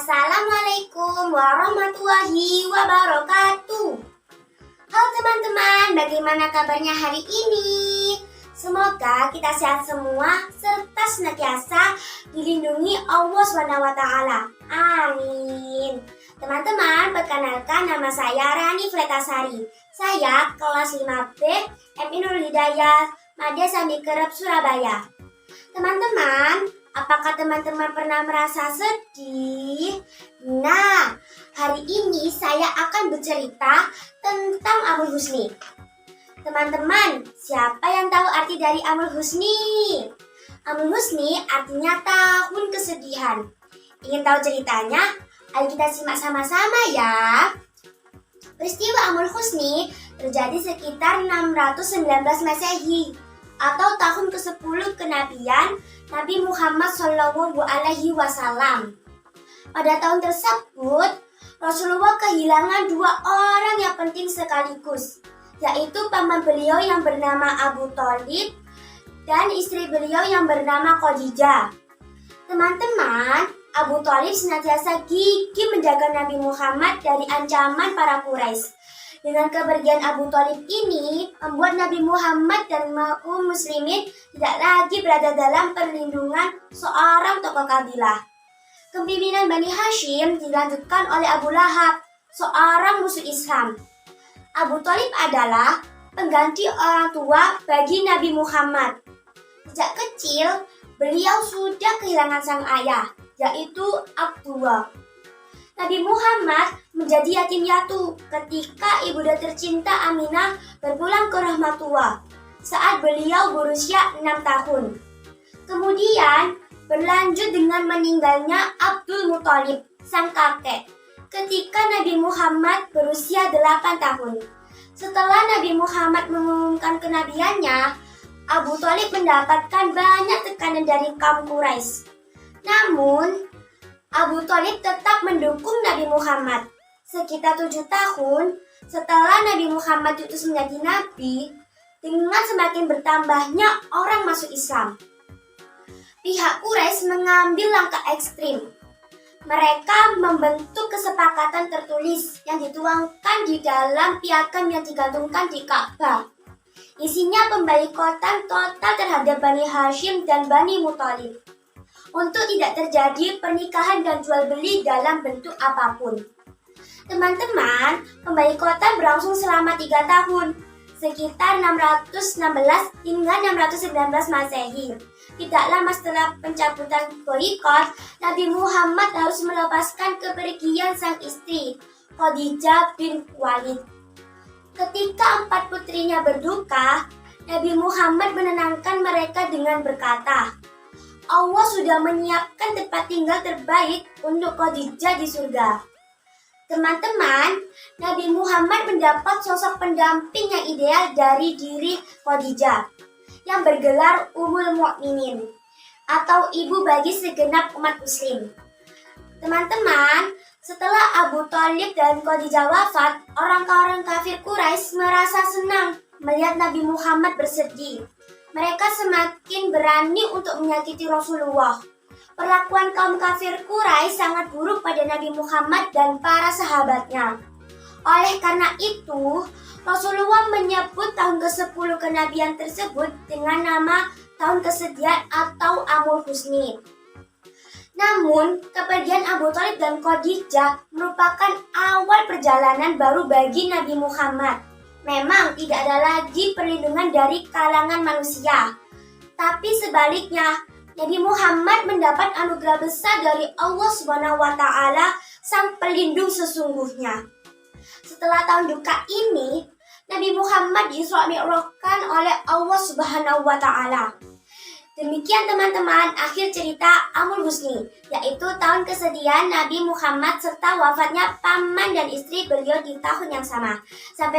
Assalamualaikum warahmatullahi wabarakatuh. Halo teman-teman, bagaimana kabarnya hari ini? Semoga kita sehat semua serta senantiasa dilindungi Allah SWT. Amin. Teman-teman, perkenalkan nama saya Rani Fletasari. Saya kelas 5B MI Nurul Hidayah, Madya Sambi Kerep, Surabaya. Teman-teman, apakah teman-teman pernah merasa sedih? Nah, hari ini saya akan bercerita tentang Amul Husni. Teman-teman, siapa yang tahu arti dari Amul Husni? Amul Husni artinya tahun kesedihan. Ingin tahu ceritanya? Ayo kita simak sama-sama ya. Peristiwa Amul Husni terjadi sekitar 619 Masehi atau tahun ke-10 kenabian Nabi Muhammad SAW. Pada tahun tersebut, Rasulullah kehilangan dua orang yang penting sekaligus, yaitu paman beliau yang bernama Abu Thalib dan istri beliau yang bernama Khadijah. Teman-teman, Abu Thalib senantiasa gigih menjaga Nabi Muhammad dari ancaman para Quraisy. Dengan kepergian Abu Thalib ini, membuat Nabi Muhammad dan kaum muslimin tidak lagi berada dalam perlindungan seorang tokoh kabilah. Kepemimpinan Bani Hashim dilanjutkan oleh Abu Lahab, seorang musuh Islam. Abu Thalib adalah pengganti orang tua bagi Nabi Muhammad. Sejak kecil, beliau sudah kehilangan sang ayah, yaitu Abdullah. Nabi Muhammad menjadi yatim piatu ketika ibunda tercinta Aminah berpulang ke rahmatullah saat beliau berusia 6 tahun. Kemudian berlanjut dengan meninggalnya Abdul Muthalib, sang kakek, ketika Nabi Muhammad berusia 8 tahun. Setelah Nabi Muhammad mengumumkan kenabiannya, Abu Thalib mendapatkan banyak tekanan dari kaum Quraisy. Namun, Abu Thalib tetap mendukung Nabi Muhammad. Sekitar 7 tahun setelah Nabi Muhammad diutus menjadi nabi, dengan semakin bertambahnya orang masuk Islam, pihak Quraisy mengambil langkah ekstrim. Mereka membentuk kesepakatan tertulis yang dituangkan di dalam piagam yang digantungkan di Ka'bah. Isinya pemboikotan total terhadap Bani Hashim dan Bani Muthalib untuk tidak terjadi pernikahan dan jual beli dalam bentuk apapun. Teman-teman, pemboikotan berlangsung selama 3 tahun, sekitar 616 hingga 619 Masehi. Tidak lama setelah pencabutan boikot, Nabi Muhammad harus melepaskan kepergian sang istri, Khadijah bin Walid. Ketika 4 putrinya berduka, Nabi Muhammad menenangkan mereka dengan berkata, Allah sudah menyiapkan tempat tinggal terbaik untuk Khadijah di surga. Teman-teman, Nabi Muhammad mendapat sosok pendamping yang ideal dari diri Khadijah, yang bergelar Ummul Mukminin atau ibu bagi segenap umat muslim. Teman-teman, setelah Abu Thalib dan Khadijah wafat, orang-orang kafir Quraisy merasa senang melihat Nabi Muhammad bersedih. Mereka semakin berani untuk menyakiti Rasulullah. Perlakuan kaum kafir Quraisy sangat buruk pada Nabi Muhammad dan para sahabatnya. Oleh karena itu, Rasulullah menyebut tahun ke-10 kenabian tersebut dengan nama tahun kesedihan atau Amul Husni. Namun, kepergian Abu Thalib dan Khadijah merupakan awal perjalanan baru bagi Nabi Muhammad. Memang tidak ada lagi perlindungan dari kalangan manusia. Tapi sebaliknya, Nabi Muhammad mendapat anugerah besar dari Allah SWT, sang pelindung sesungguhnya. Setelah tahun duka ini, Nabi Muhammad diisra mi'rajkan oleh Allah SWT. Demikian teman-teman akhir cerita Amul Husni, yaitu tahun kesedihan Nabi Muhammad serta wafatnya paman dan istri beliau di tahun yang sama. Sampai